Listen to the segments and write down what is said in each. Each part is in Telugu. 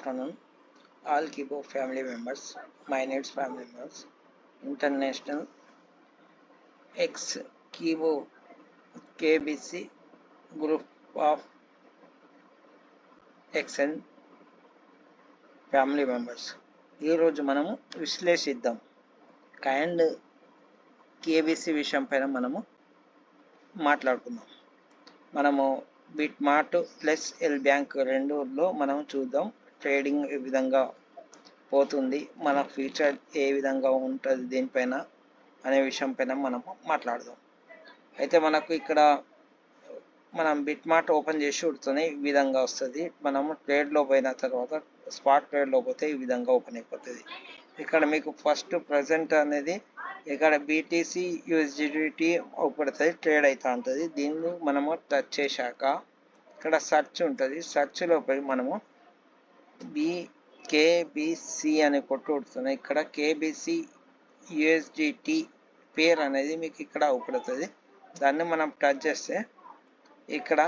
afternoon, all Kibo family members, my needs family members, international ex Kibo KBC group of XN family members. ఈరోజు మనము విశ్లేషిద్దాం కైండ్ కేబీసీ విషయం పైన మనము మాట్లాడుకుందాం. మనము bit mart plus L bank రెండులో మనం చూద్దాం ట్రేడింగ్ ఏ విధంగా పోతుంది, మన ఫ్యూచర్ ఏ విధంగా ఉంటుంది దీనిపైన అనే విషయం పైన మనము మాట్లాడదాం. అయితే మనకు ఇక్కడ మనం బిట్ మార్ట్ ఓపెన్ చేసి ఉడుతూనే ఈ విధంగా వస్తుంది. మనము ట్రేడ్లో పోయిన తర్వాత స్పాట్ ట్రేడ్లో పోతే ఈ విధంగా ఓపెన్ అయిపోతుంది. ఇక్కడ మీకు ఫస్ట్ ప్రజెంట్ అనేది ఇక్కడ బీటీసీ యూఎస్డిటీ అవుపడుతుంది, ట్రేడ్ అవుతూ ఉంటుంది. దీన్ని మనము టచ్ చేశాక ఇక్కడ సెర్చ్ ఉంటుంది. సెర్చ్లో పోయి మనము కేబీసీ అని కొట్టు ఉడుతున్నాయి. ఇక్కడ కేబీసీ యూఎస్డిటీ పేర్ అనేది మీకు ఇక్కడ అవుపడుతుంది. దాన్ని మనం టచ్ చేస్తే ఇక్కడ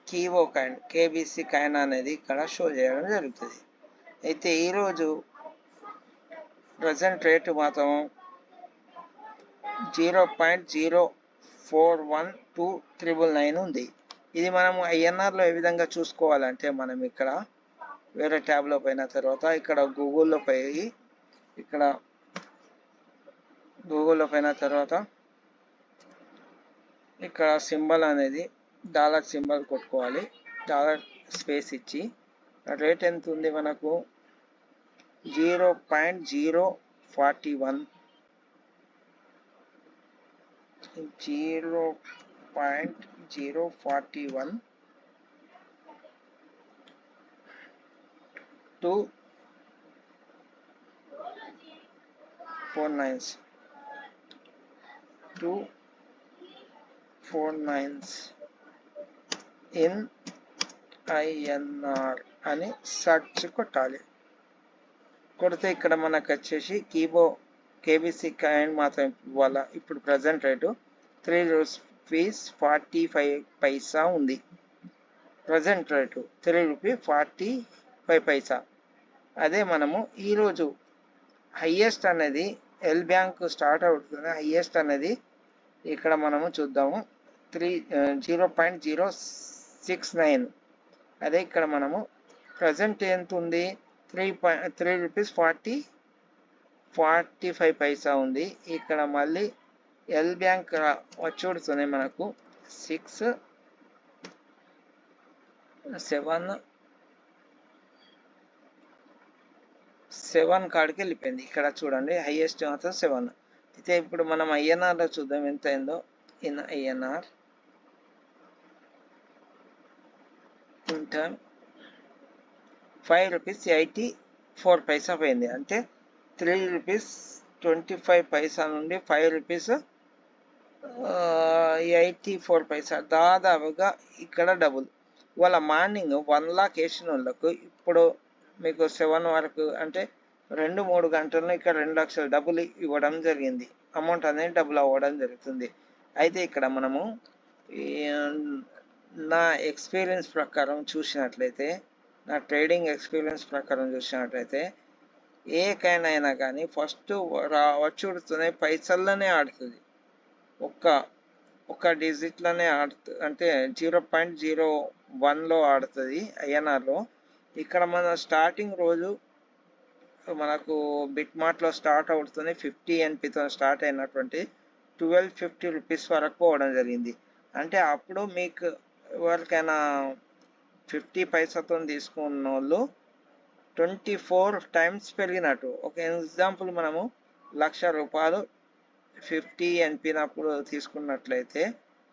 కీవో కాయిన్ కేబీసీ కాయిన్ అనేది ఇక్కడ షో చేయడం జరుగుతుంది. అయితే ఈరోజు ప్రజెంట్ రేటు మాత్రం 0.041299 ఉంది. ఇది మనము ఐఎన్ఆర్లో ఏ విధంగా చూసుకోవాలంటే మనం ఇక్కడ వేరే ట్యాబ్లో పోయిన తర్వాత ఇక్కడ గూగుల్లో పోయి ఇక్కడ గూగుల్లో పోయిన తర్వాత ఇక్కడ సింబల్ అనేది డాలర్ సింబల్ కొట్టుకోవాలి. డాలర్ స్పేస్ ఇచ్చి రేట్ ఎంత ఉంది మనకు 0.041 to 49 ఇన్ ఐఎన్ఆర్ అని సెర్చ్ కొట్టాలి. కొడితే ఇక్కడ మనకు వచ్చేసి కేబీసీ కాయిన్ మాత్రం ఇవాళ ఇప్పుడు ప్రజెంట్ రేటు ₹3.45 ఉంది. Present rate ₹3.45. అదే మనము ఈరోజు హైయెస్ట్ అనేది ఎల్ బ్యాంక్ స్టార్ట్ అవుతుంది. హైయెస్ట్ అనేది ఇక్కడ మనము చూద్దాము 0.069. అదే ఇక్కడ మనము ప్రజెంట్ ఎంత ఉంది ₹3.45 ఉంది. ఇక్కడ మళ్ళీ ఎల్ బ్యాంక్ వచ్చి మనకు 7 కాడికి వెళ్ళిపోయింది. ఇక్కడ చూడండి హైయెస్ట్ మాత్రం 7. అయితే ఇప్పుడు మనం ఐఎన్ఆర్లో చూద్దాం ఎంత అయిందో. ఇన్ ఐఎన్ఆర్ ఇంటర్ ₹5.84 పోయింది. అంటే ₹3.25 నుండి ₹5.84 దాదాపుగా ఇక్కడ డబుల్. వాళ్ళ మార్నింగ్ 1 లాక్ వేసిన వాళ్ళకు ఇప్పుడు మీకు 7 వరకు అంటే 2-3 గంటల్లో ఇక్కడ 2 లక్షలు డబుల్ ఇవ్వడం జరిగింది. అమౌంట్ అనేది డబుల్ అవ్వడం జరుగుతుంది. అయితే ఇక్కడ మనము నా ఎక్స్పీరియన్స్ ప్రకారం చూసినట్లయితే, నా ట్రేడింగ్ ఎక్స్పీరియన్స్ ప్రకారం చూసినట్లయితే ఏ కాయిన్ అయినా కానీ ఫస్ట్ వచ్చి ఉడుతుంది పైసల్లోనే ఆడుతుంది. ఒక్క డిజిట్లోనే ఆడుతుంది, అంటే 0.01లో ఆడుతుంది ఐఎన్ఆర్లో. ఇక్కడ మన స్టార్టింగ్ రోజు మనకు బిట్ మార్ట్లో స్టార్ట్ అవుతుంది 50 NPతో స్టార్ట్ అయినటువంటి ₹1250 వరకు పోవడం జరిగింది. అంటే అప్పుడు మీకు ఎవరికైనా 50 పైసతో తీసుకున్న వాళ్ళు 24 టైమ్స్ పెరిగినట్టు. ఒక ఎగ్జాంపుల్ మనము ₹1,00,000 50 NPనప్పుడు తీసుకున్నట్లయితే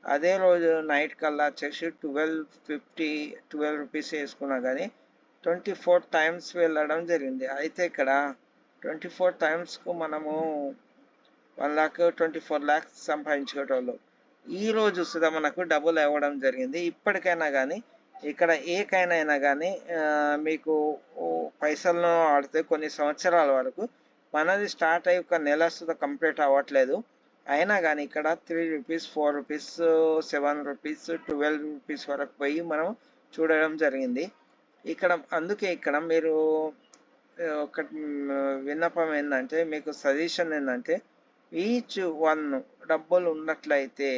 అదే రోజు నైట్ కల్లా వచ్చేసి ₹12 వేసుకున్నా కానీ 24 టైమ్స్ వెళ్ళడం జరిగింది. అయితే ఇక్కడ 24 టైమ్స్కు మనము 1,24 lakhs సంపాదించేటోళ్ళు. ఈరోజు సుధా మనకు డబుల్ అవ్వడం జరిగింది. ఇప్పటికైనా కానీ ఇక్కడ ఏకైనా కానీ మీకు పైసలను ఆడితే కొన్ని సంవత్సరాల వరకు మనది స్టార్ట్ అయ్యి ఒక నెల సుధా కంప్లీట్ అవ్వట్లేదు. అయినా కానీ ఇక్కడ ₹3, ₹4, ₹7, ₹12 వరకు పోయి మనం చూడడం జరిగింది. ఇక్కడ అందుకే ఇక్కడ మీరు ఒక విన్నపం ఏంటంటే, మీకు సజెషన్ ఏంటంటే, ఈచ్ వన్ డబ్బులు ఉన్నట్లయితే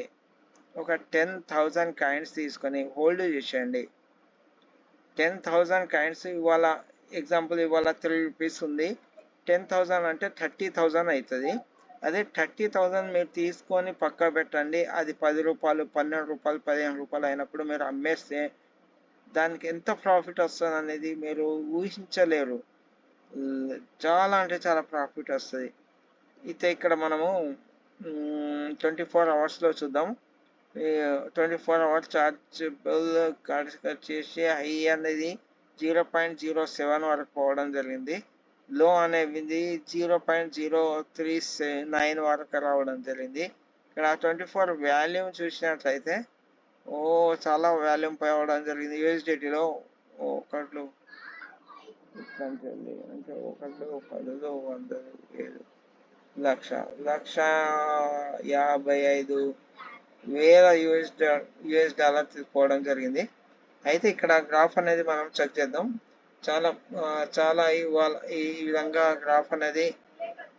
ఒక 10,000 కాయిన్స్ తీసుకొని హోల్డ్ చేసేయండి. 10,000 కాయిన్స్ ఇవాళ ఎగ్జాంపుల్ ఇవాళ 3 రూపీస్ ఉంది. 10,000 అంటే 30,000 అవుతుంది. అదే 30,000 మీరు తీసుకొని పక్క పెట్టండి. అది 10 రూపాయలు, 12 రూపాయలు, 15 రూపాయలు అయినప్పుడు మీరు అమ్మేస్తే దానికి ఎంత ప్రాఫిట్ వస్తుంది అనేది మీరు ఊహించలేరు. చాలా అంటే చాలా ప్రాఫిట్ వస్తుంది. అయితే ఇక్కడ మనము 24 అవర్స్లో చూద్దాం. 24 అవర్స్ చార్జబుల్ చేసి హై అనేది 0.07 వరకు పోవడం జరిగింది. లో అనేది 0.039 వరకు రావడం జరిగింది. ఇక్కడ 24 వాల్యూమ్ చూసినట్లయితే చాలా వాల్యూమ్ పోవడం జరిగింది. యూఎస్డిటీలో ఒకట్లు అంటే ఒకట్లు 107 1,55,000 యూఎస్ డాలర్ తీసుకోవడం జరిగింది. అయితే ఇక్కడ గ్రాఫ్ అనేది మనం చెక్ చేద్దాం. చాలా ఇవాళ ఈ విధంగా గ్రాఫ్ అనేది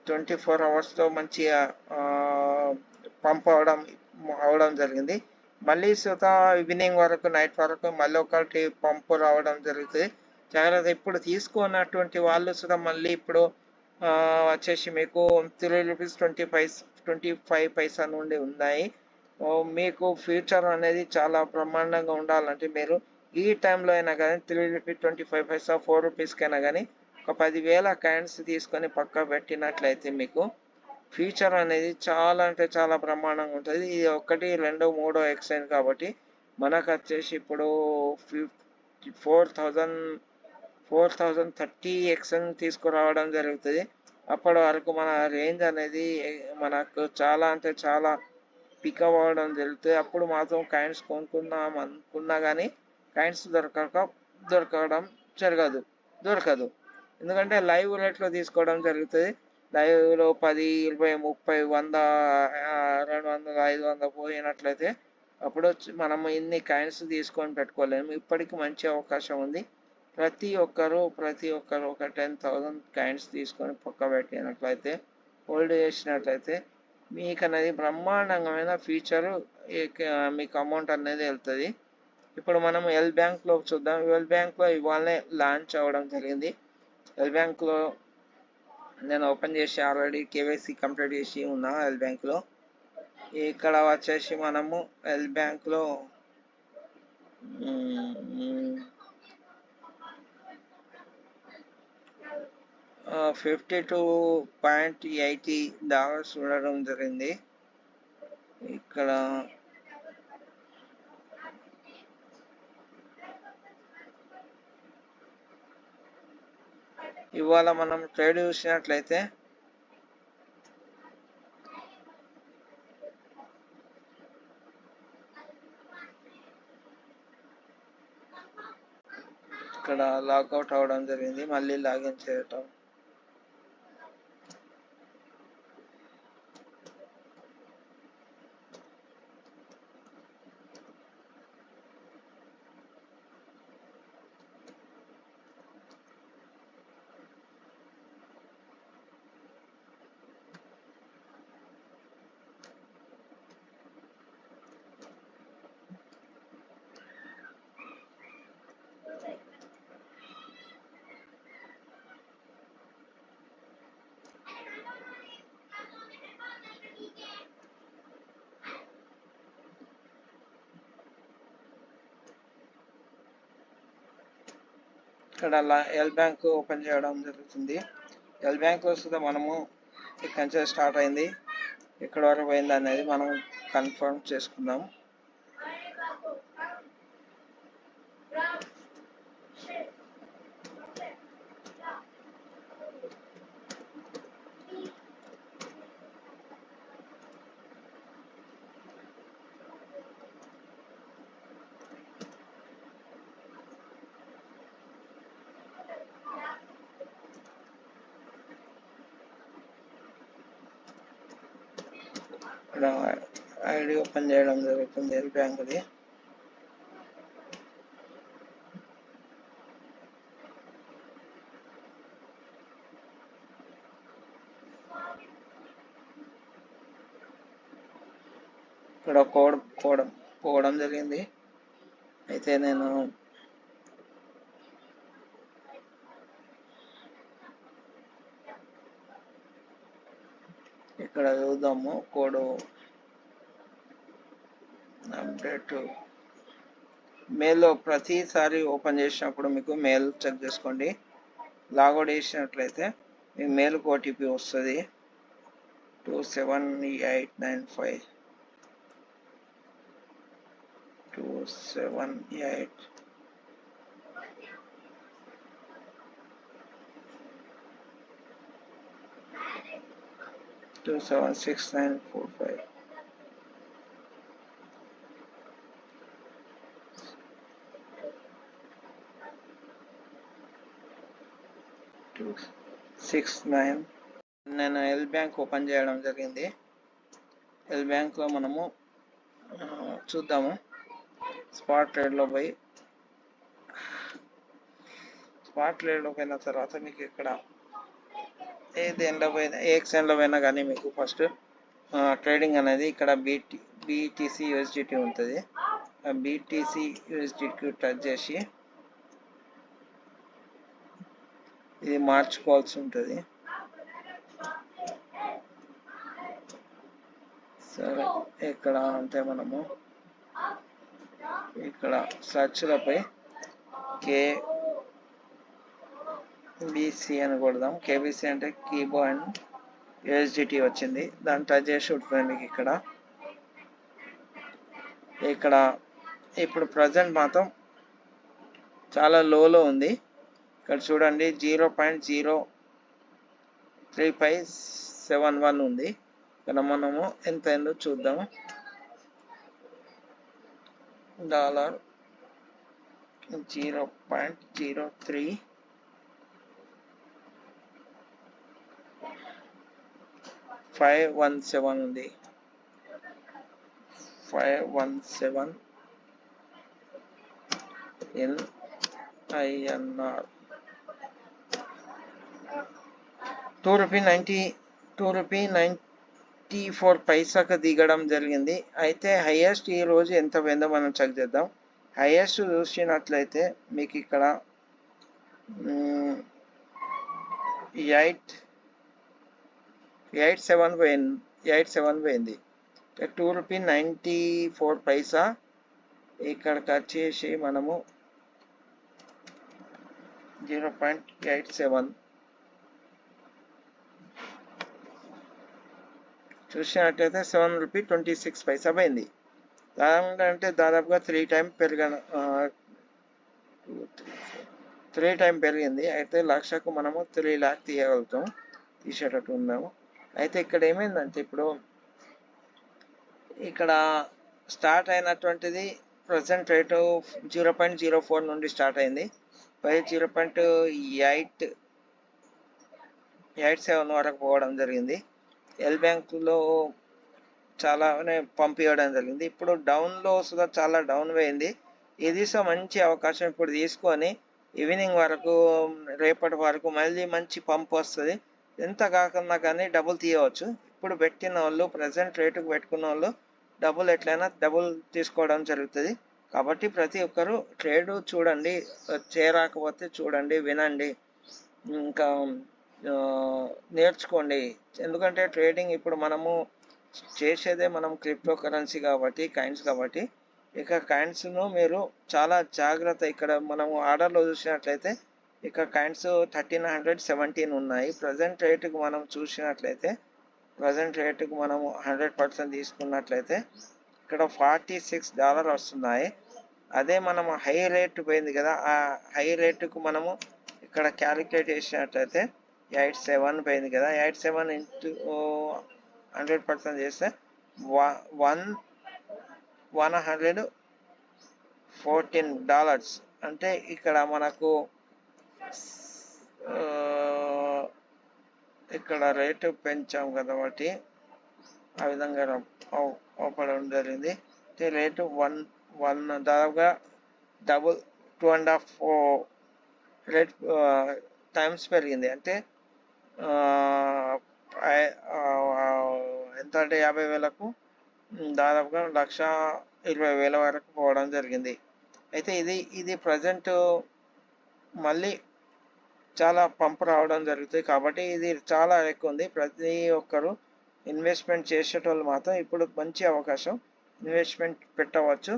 24 అవర్స్లో మంచిగా పంప్ అవడం జరిగింది. మళ్ళీ ఈవినింగ్ వరకు, నైట్ వరకు మళ్ళీ ఒకటి పంపు రావడం జరుగుతుంది. జాగ్రత్త. ఇప్పుడు తీసుకున్నటువంటి వాళ్ళు మళ్ళీ ఇప్పుడు వచ్చేసి మీకు 3 రూపీస్ 25 పైసా నుండి ఉన్నాయి. మీకు ఫ్యూచర్ అనేది చాలా బ్రహ్మాండంగా ఉండాలంటే మీరు ఈ టైంలో అయినా కానీ 3 రూపీస్ 25 పైసా 4 రూపీస్కైనా కానీ ఒక 10,000 కాయిన్స్ తీసుకొని పక్క పెట్టినట్లయితే మీకు ఫ్యూచర్ అనేది చాలా అంటే చాలా బ్రహ్మాండంగా ఉంటుంది. ఇది 1, 2, 3 ఎక్స్చేంజ్ కాబట్టి మనకు వచ్చేసి ఇప్పుడు 4,030 ఎక్స్చేంజ్ తీసుకురావడం జరుగుతుంది. అప్పటి వరకు మన రేంజ్ అనేది మనకు చాలా అంటే చాలా పికప్ అవ్వడం జరుగుతుంది. అప్పుడు మాత్రం కాయిన్స్ కొనుక్కుందాం అనుకున్నా కానీ కాయిన్స్ దొరకదు. ఎందుకంటే లైవ్ రేట్లో తీసుకోవడం జరుగుతుంది. లైవ్లో 10, 20, 30, 100, 200, 500 పోయినట్లయితే అప్పుడు మనము ఇన్ని కాయిన్స్ తీసుకొని పెట్టుకోలేము. ఇప్పటికి మంచి అవకాశం ఉంది. ప్రతి ఒక్కరు ఒక 10,000 కాయిన్స్ తీసుకొని పక్క పెట్టినట్లయితే, హోల్డ్ చేసినట్లయితే మీకు అనేది బ్రహ్మాండమైన ఫ్యూచరు మీకు అమౌంట్ అనేది వెళ్తుంది. ఇప్పుడు మనం ఎల్ బ్యాంక్లో చూద్దాం. ఎల్ బ్యాంక్లో ఇవాళనే లాంచ్ అవ్వడం జరిగింది. ఎల్ బ్యాంక్లో నేను ఓపెన్ చేసి ఆల్రెడీ కేవైసీ కంప్లీట్ చేసి ఉన్నా. ఎల్ బ్యాంక్లో ఇక్కడ వచ్చేసి మనము ఎల్ బ్యాంక్లో $52.80 ఉండడం జరిగింది. ఇక్కడ ఇవాళ మనం ట్రేడ్ చూసినట్లయితే ఇక్కడ లాగౌట్ అవడం జరిగింది. మళ్ళీ లాగిన్ చేయటం. ఇక్కడ ఎల్ బ్యాంక్ ఓపెన్ చేయడం జరుగుతుంది. ఎల్ బ్యాంక్లో మనము ఇక్కడి నుంచి స్టార్ట్ అయింది, ఎక్కడి వరకు పోయింది అనేది మనం కన్ఫర్మ్ చేసుకుందాం. ఇక్కడ ఐడి ఓపెన్ చేయడం జరుగుతుంది ఎల్ బ్యాంక్ది. ఇక్కడ కోడ్ పోవడం జరిగింది. అయితే నేను ఇక్కడ చూద్దాము. కోడ్ అప్డేట్ మెయిల్లో ప్రతిసారి ఓపెన్ చేసినప్పుడు మీకు మెయిల్ చెక్ చేసుకోండి. లాగౌట్ చేసినట్లయితే మీ మెయిల్కి ఓటీపీ వస్తుంది. 27895 278 276945. నేను ఎల్ బ్యాంక్ ఓపెన్ చేయడం జరిగింది. ఎల్ బ్యాంక్లో మనము చూద్దాము. స్పాట్ ట్రేడ్లో పోయిన తర్వాత మీకు ఇక్కడ దేనిలో పోయినా ఏఎక్స్ఎన్లో పోయినా కానీ మీకు ఫస్ట్ ట్రేడింగ్ అనేది ఇక్కడ బీటీసీ యూఎస్డిటీ ఉంటుంది. ఆ బీటీసీ యూఎస్డిటీ టచ్ చేసి ఇది మార్చుకోవాల్సి ఉంటుంది. సరే, ఇక్కడ అంటే మనము ఇక్కడ సర్చ్లపై కేబీసీ అని కొడదాం. కేబీసీ అంటే కీబో అండ్ యూఎస్డిటీ వచ్చింది. దాన్ని టచ్ చేసి ఉంటుంది. మీకు ఇక్కడ ఇప్పుడు ప్రజెంట్ మాత్రం చాలా లోలో ఉంది. ఇక్కడ చూడండి 0.03571 ఉంది. ఇక్కడ మనము ఎంత అయిందో చూద్దాము. $0.03517 ఉంది. 517 in INR. ₹2.94 దిగడం జరిగింది. అయితే హైయెస్ట్ ఈ రోజు ఎంత పోయిందో మనం చెక్ చేద్దాం. హైయెస్ట్ చూసినట్లయితే మీకు ఇక్కడ 87 పోయింది. ₹2.94. ఇక్కడికి వచ్చేసి మనము 0.87 చూసినట్లయితే ₹7.26 పోయింది. అంటే దాదాపుగా 3 టైం పెరిగింది. అయితే లక్షకు మనము 3 లాక్ తీయగలుగుతాం, తీసేటట్టు ఉన్నాము. అయితే ఇక్కడ ఏమైందంటే ఇప్పుడు ఇక్కడ స్టార్ట్ అయినటువంటిది ప్రజెంట్ రేటు 0.04 నుండి స్టార్ట్ అయింది. 0.87 వరకు పోవడం జరిగింది. ఎల్ బ్యాంకులో చాలానే పంపించడం జరిగింది. ఇప్పుడు డౌన్లో సుధా చాలా డౌన్ పోయింది. ఇది మంచి అవకాశం ఇప్పుడు తీసుకొని ఈవినింగ్ వరకు, రేపటి వరకు మళ్ళీ మంచి పంప్ వస్తుంది. ఎంత కాకుండా కానీ డబుల్ తీయవచ్చు. ఇప్పుడు పెట్టిన వాళ్ళు, ప్రజెంట్ రేటుకు పెట్టుకున్న వాళ్ళు ఎట్లయినా డబుల్ తీసుకోవడం జరుగుతుంది. కాబట్టి ప్రతి ఒక్కరు ట్రేడ్ చూడండి, చేరాకపోతే చూడండి, వినండి, ఇంకా నేర్చుకోండి. ఎందుకంటే ట్రేడింగ్ ఇప్పుడు మనము చేసేదే మనం క్రిప్టో కరెన్సీ కాబట్టి, కాయిన్స్ కాబట్టి, ఇక కాయిన్స్ను మీరు చాలా జాగ్రత్త. ఇక్కడ మనము ఆర్డర్లో చూసినట్లయితే ఇక్కడ కాయిన్స్ 1317 ఉన్నాయి. ప్రజెంట్ రేటుకు మనం చూసినట్లయితే, ప్రజెంట్ రేటుకు మనము 100% తీసుకున్నట్లయితే ఇక్కడ $46 వస్తున్నాయి. అదే మనము హై రేట్ పోయింది కదా, ఆ హై రేటుకు మనము ఇక్కడ క్యాలిక్యులేట్ చేసినట్లయితే 87 పోయింది కదా, 87 ఇంటూ 100% చేస్తే $114. అంటే ఇక్కడ మనకు ఇక్కడ రేటు పెంచాం కాబట్టి ఆ విధంగా అవ్వడం జరిగింది. రేటు దాదాపుగా డబుల్ 2.5 రేట్ టైమ్స్ పెరిగింది. అంటే ఎంత అంటే 50,000కు దాదాపుగా 1,20,000 వరకు పోవడం జరిగింది. అయితే ఇది ప్రజెంట్ మళ్ళీ చాలా పంప్ రావడం జరుగుతుంది కాబట్టి ఇది చాలా ఎక్కువ ఉంది. ప్రతి ఒక్కరు ఇన్వెస్ట్మెంట్ చేసేటోళ్ళు మాత్రం ఇప్పుడు మంచి అవకాశం, ఇన్వెస్ట్మెంట్ పెట్టవచ్చు.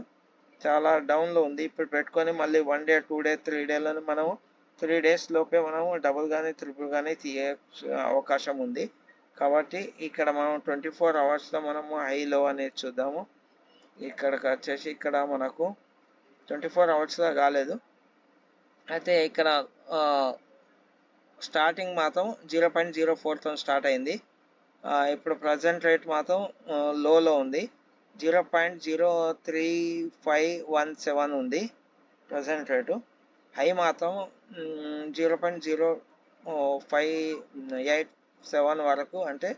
చాలా డౌన్లో ఉంది. ఇప్పుడు పెట్టుకొని మళ్ళీ 1 డే 2 డే 3 డేలను మనము 3 డేస్ లోపే మనము డబుల్ కానీ ట్రిపుల్ కానీ తీయే అవకాశం ఉంది. కాబట్టి ఇక్కడ మనం 24 అవర్స్లో మనము హై లో అనేది చూద్దాము. ఇక్కడికి వచ్చేసి ఇక్కడ మనకు 24 అవర్స్లో కాలేదు. అయితే ఇక్కడ స్టార్టింగ్ మాత్రం 0.04తో స్టార్ట్ అయింది. ఇప్పుడు ప్రజెంట్ రేట్ మాత్రం లోలో ఉంది. 0.03517 ఉంది ప్రజెంట్ రేటు. హై మాత్రం 0.0587 వరకు, అంటే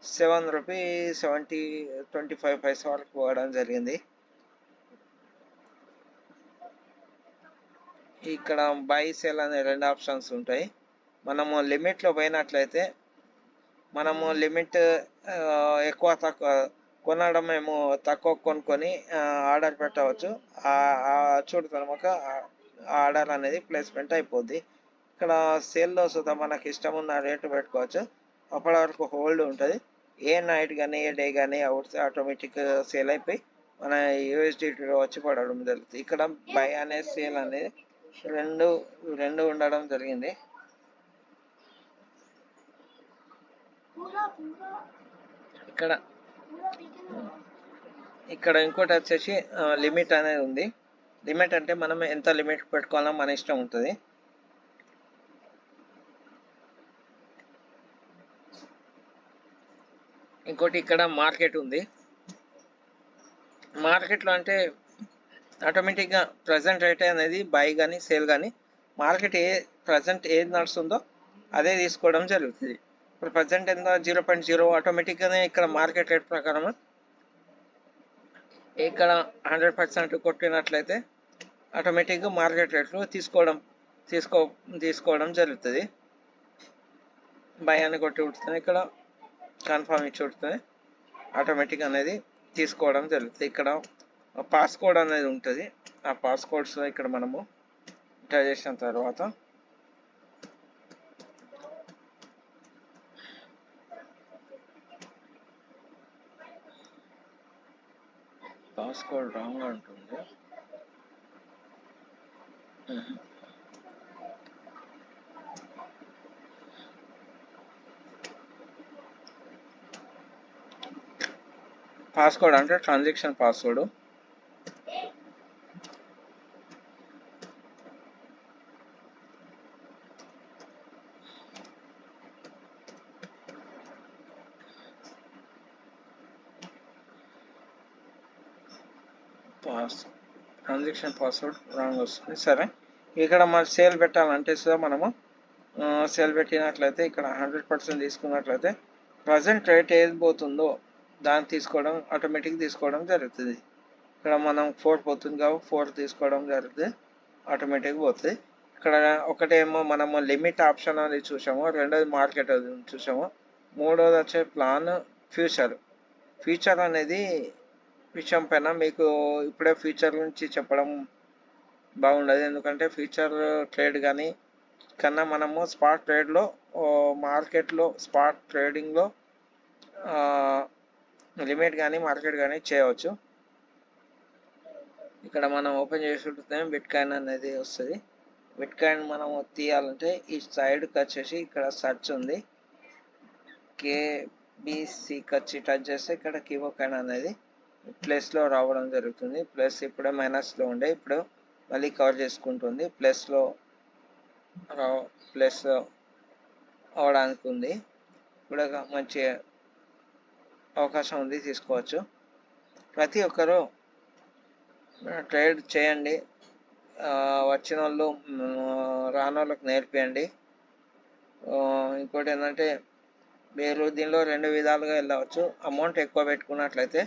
7 రూపీస్ 25 పైసా వరకు పోవడం జరిగింది. ఇక్కడ బై సెల్ అనే 2 ఆప్షన్స్ ఉంటాయి. మనము లిమిట్లో పోయినట్లయితే మనము లిమిట్ ఎక్కువ తక్కువ కొనడం మేము తక్కువ కొనుక్కొని ఆర్డర్ పెట్టవచ్చు. చూడతామక ఆర్డర్ అనేది ప్లేస్మెంట్ అయిపోద్ది. ఇక్కడ సేల్లో సుతా మనకి ఇష్టం ఉన్న రేటు పెట్టుకోవచ్చు. అప్పటి వరకు హోల్డ్ ఉంటుంది. ఏ నైట్ కానీ ఏ డే కానీ ఆటోమేటిక్ సేల్ అయిపోయి మన యూఎస్డిటీలో వచ్చి పడడం జరుగుతుంది. ఇక్కడ బై అనే సేల్ అనేది రెండు ఉండడం జరిగింది. ఇక్కడ ఇంకోటి వచ్చేసి లిమిట్ అనేది ఉంది. లిమిట్ అంటే మనం ఎంత లిమిట్ పెట్టుకోవాలో మన ఇష్టం ఉంటుంది. ఇంకోటి ఇక్కడ మార్కెట్ ఉంది. మార్కెట్లో అంటే ఆటోమేటిక్గా ప్రజెంట్ రేట్ అనేది బై కానీ సేల్ కానీ మార్కెట్ ప్రజెంట్ ఏది నడుస్తుందో అదే తీసుకోవడం జరుగుతుంది. ఇప్పుడు ప్రజెంట్ ఎంత 0.0 ఆటోమేటిక్గానే ఇక్కడ మార్కెట్ రేట్ ప్రకారం ఇక్కడ 100% కొట్టినట్లయితే ఆటోమేటిక్గా మార్కెట్ రేట్లు తీసుకోవడం జరుగుతుంది. బై అని కొట్టి ఉడుతుంది, ఇక్కడ కన్ఫర్మ్ ఇచ్చి ఉడుతుంది, ఆటోమేటిక్ అనేది తీసుకోవడం జరుగుతుంది. ఇక్కడ పాస్కోడ్ అనేది ఉంటుంది. ఆ పాస్కోడ్స్ ఇక్కడ మనము ఎంటర్ చేసిన తర్వాత పాస్కోడ్ రాంగ్ ఉంటుంది. పాస్కోడ్ అంటే transaction password. Transaction password wrong వస్తుంది. సరే, ఇక్కడ మన సేల్ పెట్టాలంటే మనము సేల్ పెట్టినట్లయితే ఇక్కడ 100% తీసుకున్నట్లయితే ప్రజెంట్ రేట్ ఏది పోతుందో దాన్ని తీసుకోవడం ఆటోమేటిక్ తీసుకోవడం జరుగుతుంది. ఇక్కడ మనం 4 పోతుంది కాబట్టి 4 తీసుకోవడం జరుగుతుంది, ఆటోమేటిక్ పోతుంది. ఇక్కడ ఒకటేమో మనము లిమిట్ ఆప్షన్ అనేది చూసాము, రెండోది మార్కెట్ అది చూసాము, మూడోది వచ్చే ప్లాన్ ఫ్యూచర్ అనేది విషయం పైన మీకు ఇప్పుడే ఫ్యూచర్ గురించి చెప్పడం బాగుండదు. ఎందుకంటే ఫ్యూచర్ ట్రేడ్ కానీ కన్నా మనము స్పాట్ ట్రేడ్లో మార్కెట్లో స్పాట్ ట్రేడింగ్లో లిమిట్ కానీ మార్కెట్ కానీ చేయవచ్చు. ఇక్కడ మనం ఓపెన్ చేసుకుంటే బిట్కాయిన్ అనేది వస్తుంది. బిట్కాయిన్ మనం తీయాలంటే ఈ సైడ్కి వచ్చేసి ఇక్కడ సెర్చ్ ఉంది, KBCకి వచ్చి టచ్ చేస్తే ఇక్కడ కీవోకాయిన్ అనేది ప్లస్లో రావడం జరుగుతుంది. ప్లస్ ఇప్పుడే మైనస్లో ఉండే, ఇప్పుడు మళ్ళీ కవర్ చేసుకుంటుంది, ప్లస్ అవడానికి ఉంది. ఇప్పుడు మంచి అవకాశం ఉంది, తీసుకోవచ్చు. ప్రతి ఒక్కరూ ట్రేడ్ చేయండి, వచ్చిన వాళ్ళు రాని వాళ్ళకి నేర్పియండి. ఇంకోటి ఏంటంటే మీరు దీనిలో 2 విధాలుగా వెళ్ళవచ్చు. అమౌంట్ ఎక్కువ పెట్టుకున్నట్లయితే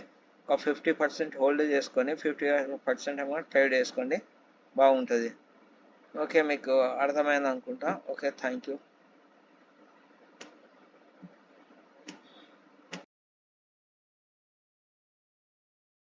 ఒక 50% హోల్డ్ చేసుకొని 50% అమౌంట్ ట్రేడ్ చేసుకోండి, బాగుంటుంది. ఓకే, మీకు అర్థమైంది అనుకుంటా. Okay, thank you.